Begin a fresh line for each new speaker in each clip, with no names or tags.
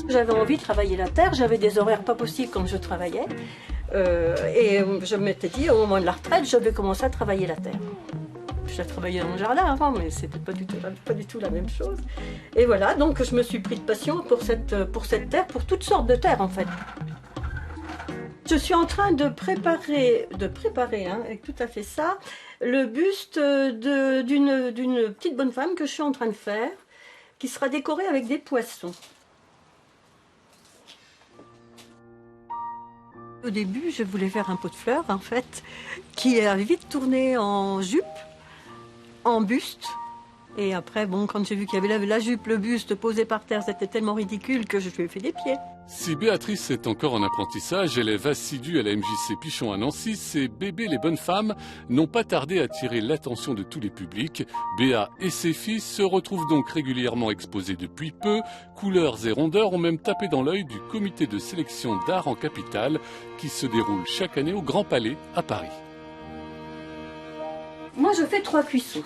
J'avais envie de travailler la terre, j'avais des horaires pas possibles quand je travaillais. Et je m'étais dit, au moment de la retraite, je vais commencer à travailler la terre. Je travaillais dans le jardin avant, mais c'était pas du tout la même chose. Et voilà, donc je me suis pris de passion pour cette terre, pour toutes sortes de terres en fait. Je suis en train de préparer, hein, avec tout à fait ça, le buste d'une petite bonne femme que je suis en train de faire, qui sera décorée avec des poissons. Au début, je voulais faire un pot de fleurs, en fait, qui a vite tourné en jupe, en buste. Et après, bon, quand j'ai vu qu'il y avait la jupe, le buste posé par terre, c'était tellement ridicule que je lui ai fait des pieds.
Si Béatrice est encore en apprentissage, élève assidue à la MJC Pichon à Nancy, ses bébés les bonnes femmes n'ont pas tardé à attirer l'attention de tous les publics. Béa et ses fils se retrouvent donc régulièrement exposés depuis peu. Couleurs et rondeurs ont même tapé dans l'œil du comité de sélection d'art en capitale qui se déroule chaque année au Grand Palais à Paris.
Moi, je fais 3 cuissons.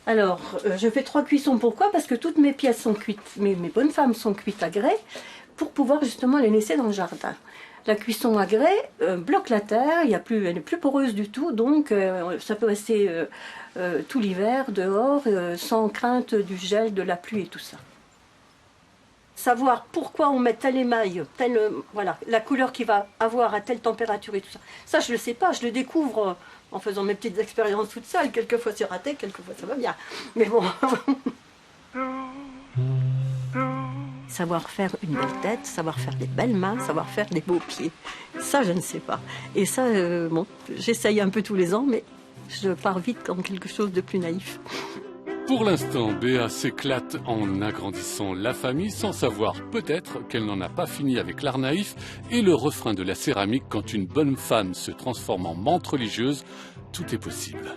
Alors, je fais 3 cuissons, pourquoi? Parce que toutes mes pièces sont cuites, mes bonnes femmes sont cuites à grès, pour pouvoir justement les laisser dans le jardin. La cuisson à grès bloque la terre, elle n'est plus poreuse du tout, donc ça peut rester tout l'hiver dehors, sans crainte du gel, de la pluie et tout ça. Savoir pourquoi on met tel émail, voilà, la couleur qu'il va avoir à telle température et tout ça, ça je ne le sais pas, je le découvre en faisant mes petites expériences toute seule. Quelquefois c'est raté, quelquefois ça va bien. Mais bon. Savoir faire une belle tête, savoir faire des belles mains, savoir faire des beaux pieds. Ça, je ne sais pas. Et ça, bon, j'essaye un peu tous les ans, mais je pars vite comme quelque chose de plus naïf.
Pour l'instant, Béa s'éclate en agrandissant la famille sans savoir peut-être qu'elle n'en a pas fini avec l'art naïf et le refrain de la céramique: quand une bonne femme se transforme en menthe religieuse, tout est possible.